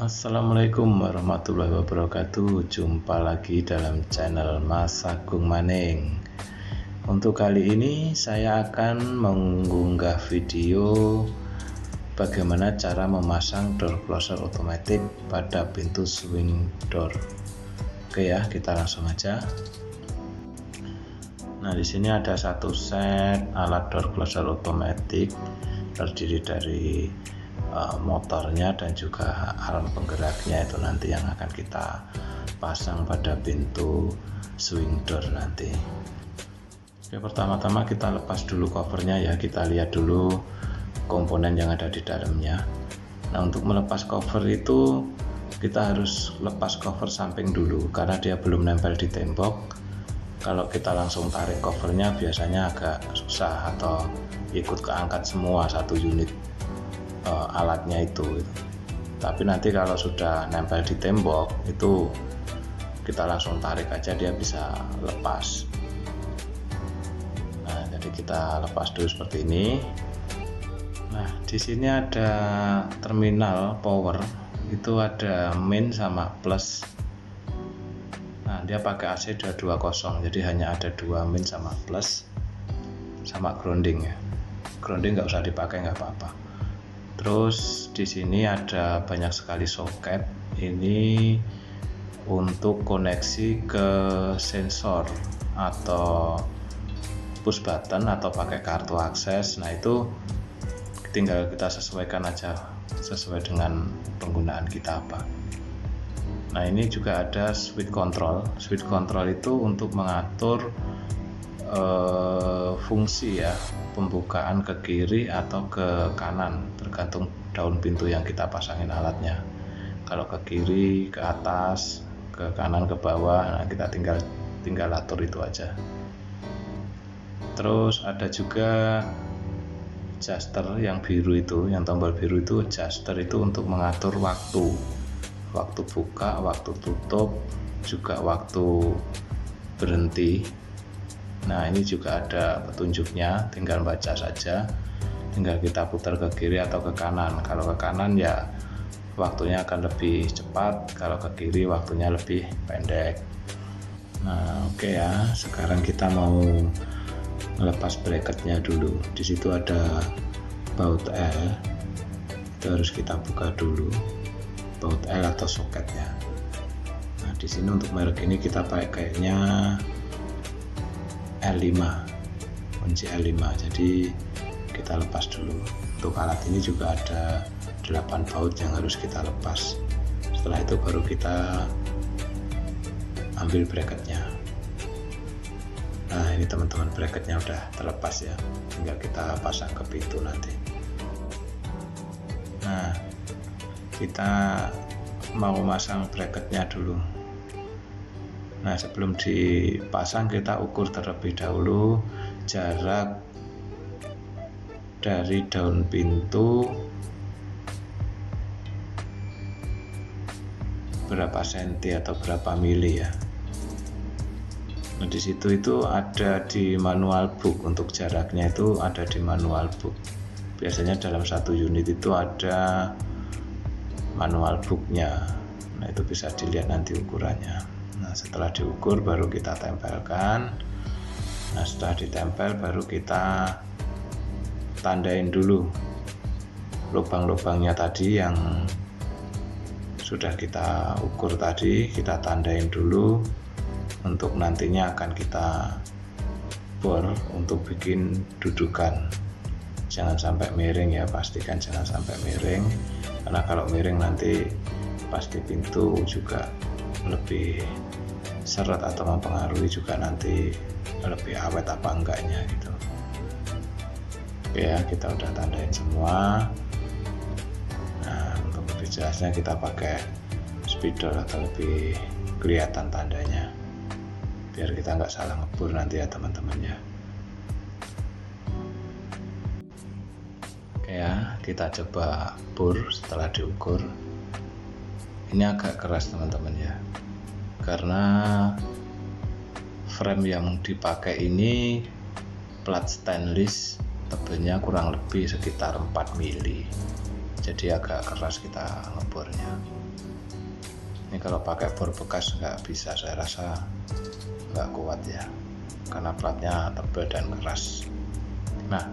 Assalamualaikum warahmatullahi wabarakatuh. Jumpa lagi dalam channel Mas Agung Maning. Untuk kali ini saya akan mengunggah video bagaimana cara memasang door closer otomatis pada pintu swing door. Oke ya, kita langsung aja. Nah, di sini ada satu set alat door closer otomatis terdiri dari motornya dan juga alat penggeraknya, itu nanti yang akan kita pasang pada pintu swing door nanti. Oke, pertama-tama kita lepas dulu covernya ya, kita lihat dulu komponen yang ada di dalamnya. Nah, untuk melepas cover itu kita harus lepas cover samping dulu karena dia belum nempel di tembok. Kalau kita langsung tarik covernya biasanya agak susah atau ikut keangkat semua satu unit alatnya itu. Tapi nanti kalau sudah nempel di tembok itu kita langsung tarik aja, dia bisa lepas. Nah, jadi kita lepas dulu seperti ini. Nah, di sini ada terminal power, itu ada min sama plus. Nah, dia pakai AC 220, jadi hanya ada 2 min sama plus sama grounding ya. Grounding nggak usah dipakai, nggak apa-apa. Terus di sini ada banyak sekali soket. Ini untuk koneksi ke sensor atau push button atau pakai kartu akses. Nah, itu tinggal kita sesuaikan aja sesuai dengan penggunaan kita apa. Nah, ini juga ada switch control. Switch control itu untuk mengatur fungsi ya, pembukaan ke kiri atau ke kanan tergantung daun pintu yang kita pasangin alatnya. Kalau ke kiri, ke atas, ke kanan, ke bawah, nah kita tinggal atur itu aja. Terus ada juga adjuster yang biru itu, yang tombol biru itu adjuster itu untuk mengatur waktu buka, waktu tutup, juga waktu berhenti. Nah, ini juga ada petunjuknya, tinggal baca saja, tinggal kita putar ke kiri atau ke kanan. Kalau ke kanan ya waktunya akan lebih cepat, kalau ke kiri waktunya lebih pendek. Nah, oke ya, sekarang kita mau melepas bracketnya dulu. Di situ ada baut L, itu harus kita buka dulu baut L atau soketnya. Nah, di sini untuk merek ini kita pakai kayaknya L5, kunci L5, jadi kita lepas dulu. Untuk alat ini juga ada 8 baut yang harus kita lepas. Setelah itu baru kita ambil bracketnya. Nah, ini teman-teman, bracketnya udah terlepas ya, tinggal kita pasang ke pintu nanti. Nah, kita mau masang bracketnya dulu. Nah, sebelum dipasang kita ukur terlebih dahulu jarak dari daun pintu berapa senti atau berapa mili ya. Nah, di situ itu ada di manual book, untuk jaraknya itu ada di manual book. Biasanya dalam satu unit itu ada manual booknya. Nah, itu bisa dilihat nanti ukurannya. Nah, setelah diukur baru kita tempelkan. Nah, setelah ditempel baru kita tandain dulu lubang-lubangnya tadi yang sudah kita ukur tadi, kita tandain dulu untuk nantinya akan kita bor untuk bikin dudukan. Jangan sampai miring ya, pastikan jangan sampai miring, karena kalau miring nanti pasti pintu juga lebih seret atau mempengaruhi juga nanti lebih awet apa enggaknya gitu. Oke ya, kita udah tandain semua. Nah, untuk lebih jelasnya kita pakai spidol atau lebih kelihatan tandanya, biar kita nggak salah ngebor nanti ya teman-teman ya. Oke ya, kita coba bor setelah diukur. Ini agak keras teman-teman ya, karena frame yang dipakai ini plat stainless, tebelnya kurang lebih sekitar 4 mili. jadi agak keras kita ngebornya. Ini kalau pakai bor bekas nggak bisa, saya rasa nggak kuat ya, karena platnya tebal dan keras. Nah,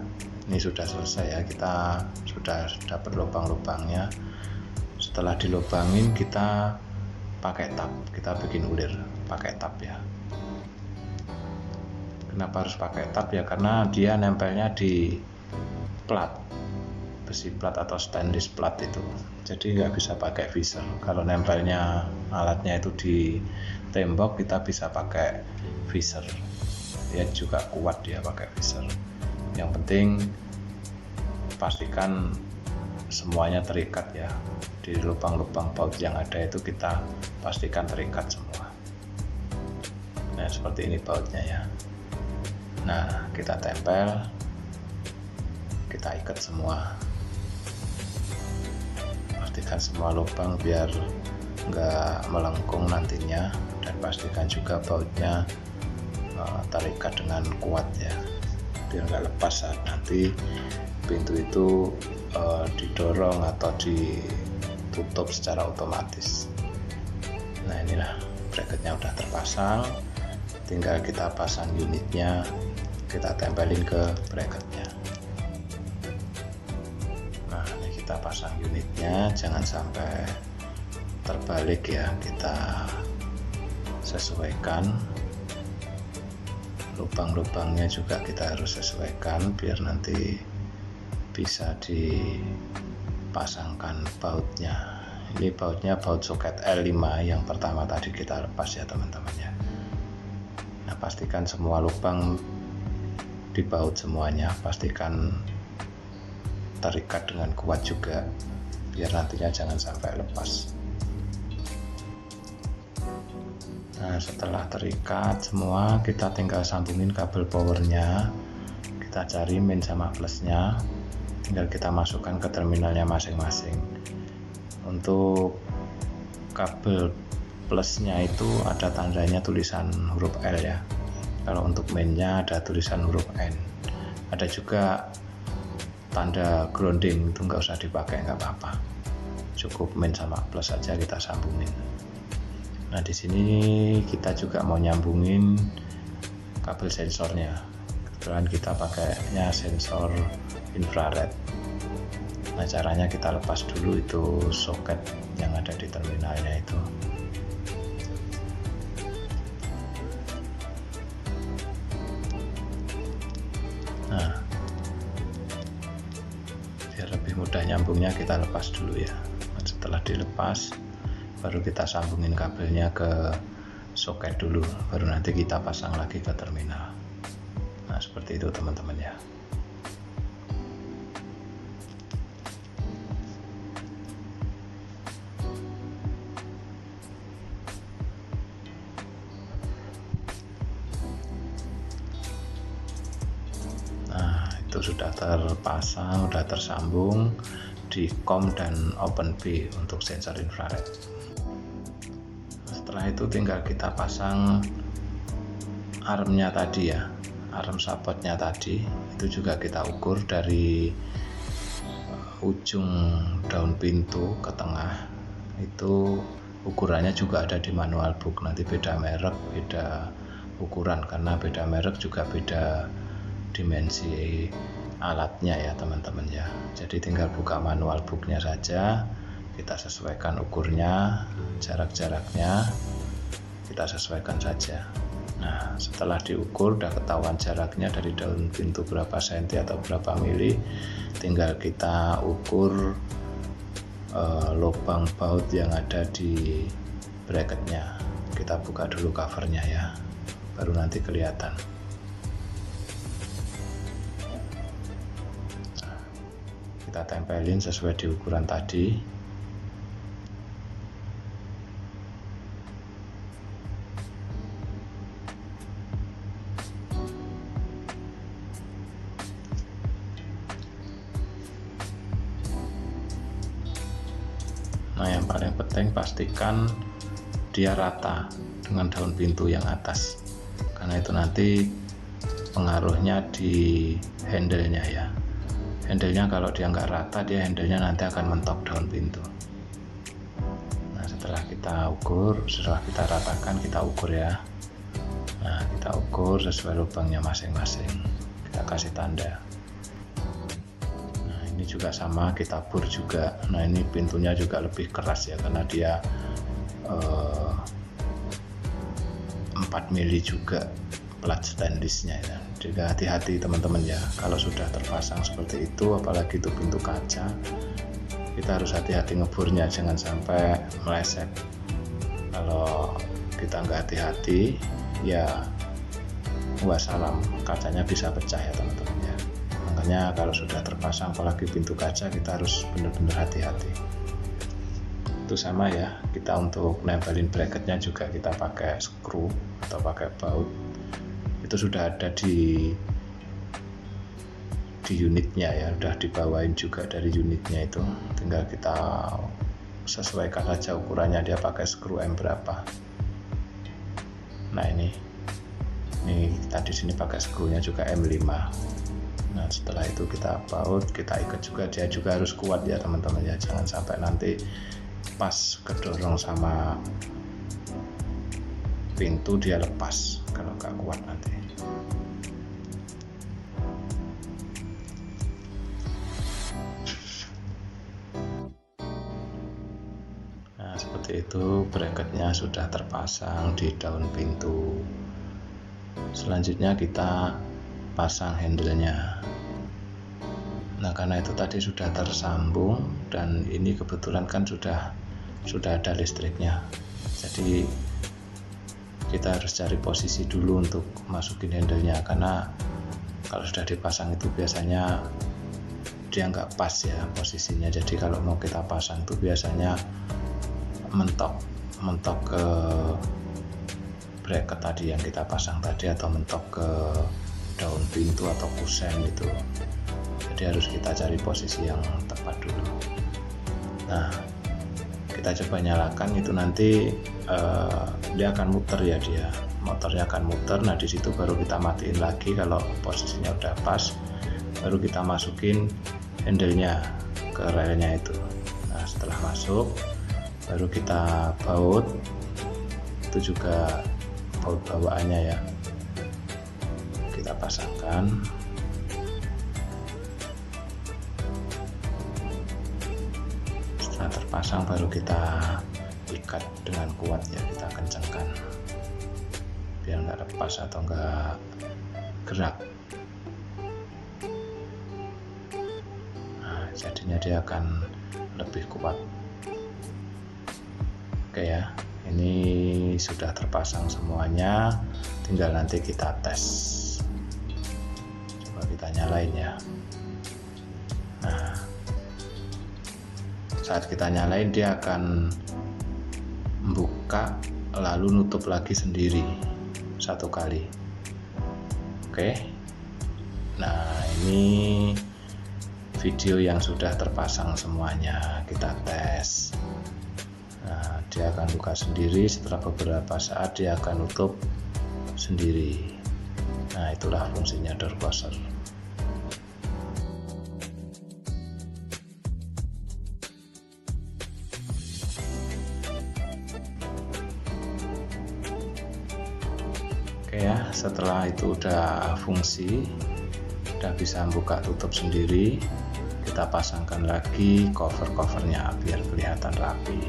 ini sudah selesai ya, kita sudah dapat lubang-lubangnya. Setelah dilubangin kita pakai tab, kita bikin ulir pakai tab ya. Kenapa harus pakai tab ya, karena dia nempelnya di plat, besi plat atau stainless plat itu, jadi nggak bisa pakai visor. Kalau nempelnya alatnya itu di tembok, kita bisa pakai visor ya, juga kuat dia pakai visor. Yang penting pastikan semuanya terikat ya, di lubang-lubang baut yang ada itu kita pastikan terikat semua. Nah, seperti ini bautnya ya. Nah, kita tempel, kita ikat semua, pastikan semua lubang biar nggak melengkung nantinya, dan pastikan juga bautnya terikat dengan kuat ya, biar nggak lepas saat nanti pintu itu didorong atau ditutup secara otomatis. Nah, inilah bracketnya udah terpasang, tinggal kita pasang unitnya, kita tempelin ke bracketnya. Nah, ini kita pasang unitnya, jangan sampai terbalik ya, kita sesuaikan. Lubang-lubangnya juga kita harus sesuaikan biar nanti bisa dipasangkan bautnya. Ini bautnya baut soket L5 yang pertama tadi kita lepas ya teman-teman ya. Nah, pastikan semua lubang dibaut semuanya, pastikan terikat dengan kuat juga biar nantinya jangan sampai lepas. Nah, setelah terikat semua, kita tinggal sambungin kabel powernya, kita cari min sama plusnya, tinggal kita masukkan ke terminalnya masing-masing. Untuk kabel plusnya itu ada tandanya tulisan huruf L ya, kalau untuk mainnya ada tulisan huruf N. Ada juga tanda grounding, itu nggak usah dipakai, nggak apa-apa, cukup main sama plus saja kita sambungin. Nah, di sini kita juga mau nyambungin kabel sensornya. Kebetulan kita pakainya sensor infrared. Nah, caranya kita lepas dulu itu soket yang ada di terminalnya itu. Nah, biar lebih mudah nyambungnya, kita lepas dulu ya. Setelah dilepas, baru kita sambungin kabelnya ke soket dulu, baru nanti kita pasang lagi ke terminal. Nah, seperti itu teman-teman ya. Itu sudah terpasang, sudah tersambung di COM dan Open B untuk sensor infrared. Setelah itu tinggal kita pasang armnya tadi ya, arm supportnya tadi, itu juga kita ukur dari ujung daun pintu ke tengah. Itu ukurannya juga ada di manual book, nanti beda merek, beda ukuran, karena beda merek juga beda dimensi alatnya ya teman-teman ya. Jadi tinggal buka manual booknya saja, kita sesuaikan ukurnya, jarak-jaraknya kita sesuaikan saja. Nah, setelah diukur udah ketahuan jaraknya dari daun pintu berapa senti atau berapa mili, tinggal kita ukur lubang baut yang ada di bracketnya. Kita buka dulu covernya ya, baru nanti kelihatan. Kita tempelin sesuai di ukuran tadi. Nah, yang paling penting pastikan dia rata dengan daun pintu yang atas, karena itu nanti pengaruhnya di handle-nya ya. handle-nya kalau dia nggak rata, dia handle-nya nanti akan mentok daun pintu. Nah setelah kita ukur, setelah kita ratakan, kita ukur ya. Nah kita ukur sesuai lubangnya masing-masing, kita kasih tanda. Nah ini juga sama, kita bor juga. Nah ini pintunya juga lebih keras ya, karena dia 4 mili juga plat stainlessnya ya. Jadi hati-hati teman-teman ya, kalau sudah terpasang seperti itu, apalagi itu pintu kaca, kita harus hati-hati ngebornya, jangan sampai meleset. Kalau kita nggak hati-hati ya wassalam, kacanya bisa pecah ya teman-teman ya. Makanya kalau sudah terpasang apalagi pintu kaca, kita harus benar-benar hati-hati. Itu sama ya, kita untuk nempelin bracketnya juga kita pakai skru atau pakai baut. Itu sudah ada di unitnya ya, udah dibawain juga dari unitnya itu, tinggal kita sesuaikan saja ukurannya, dia pakai skru M berapa. Nah ini tadi sini pakai skrunya juga M5. Nah setelah itu kita baut, kita ikat juga, dia juga harus kuat ya teman-teman ya, jangan sampai nanti pas kedorong sama pintu dia lepas kalau nggak kuat nanti. Nah seperti itu, bracketnya sudah terpasang di daun pintu. Selanjutnya kita pasang handle-nya. Nah karena itu tadi sudah tersambung dan ini kebetulan kan sudah ada listriknya, jadi kita harus cari posisi dulu untuk masukin handle-nya, karena kalau sudah dipasang itu biasanya dia nggak pas ya posisinya. Jadi kalau mau kita pasang itu biasanya mentok ke bracket tadi yang kita pasang tadi, atau mentok ke daun pintu atau kusen itu. Jadi harus kita cari posisi yang tepat dulu. Nah kita coba nyalakan, itu nanti dia akan muter ya, motornya akan muter. Nah di situ baru kita matiin lagi, kalau posisinya udah pas baru kita masukin handle-nya ke relnya itu. Nah setelah masuk baru kita baut, itu juga baut bawaannya ya, kita pasangkan. Setelah terpasang baru kita ikat dengan kuat ya, kita kencangkan biar nggak lepas atau nggak gerak. Nah jadinya dia akan lebih kuat. Oke ya, ini sudah terpasang semuanya, tinggal nanti kita tes. Coba kita nyalain ya. Nah saat kita nyalain dia akan buka lalu nutup lagi sendiri satu kali. Oke, nah ini video yang sudah terpasang semuanya, kita tes. Nah dia akan buka sendiri, setelah beberapa saat dia akan nutup sendiri. Nah itulah fungsinya door closer. Oke ya, setelah itu udah fungsi, udah bisa buka tutup sendiri, kita pasangkan lagi covernya biar kelihatan rapi.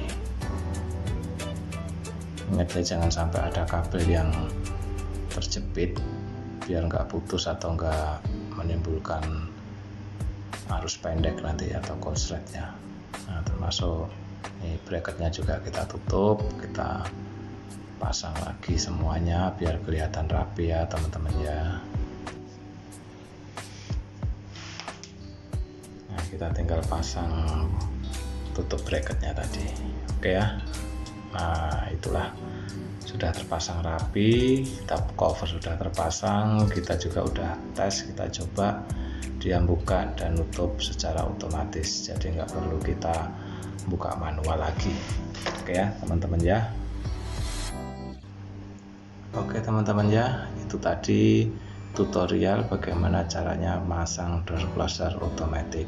Ingat ya, jangan sampai ada kabel yang terjepit, biar nggak putus atau nggak menimbulkan arus pendek nanti atau korsletnya. Nah termasuk ini bracketnya juga kita tutup, kita pasang lagi semuanya biar kelihatan rapi ya teman-teman ya. Nah kita tinggal pasang tutup bracketnya tadi. Oke ya, nah itulah sudah terpasang rapi, kita cover sudah terpasang, kita juga udah tes, kita coba dia buka dan nutup secara otomatis, jadi nggak perlu kita buka manual lagi. Oke ya teman-teman ya. Oke teman-teman ya, itu tadi tutorial bagaimana caranya masang door closer otomatis.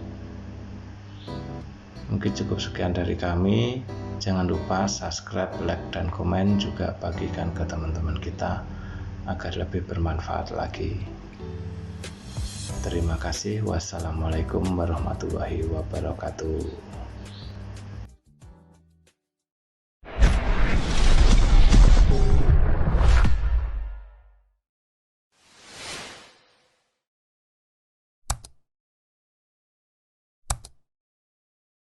Mungkin cukup sekian dari kami. Jangan lupa subscribe, like, dan komen, juga bagikan ke teman-teman kita agar lebih bermanfaat lagi. Terima kasih. Wassalamualaikum warahmatullahi wabarakatuh.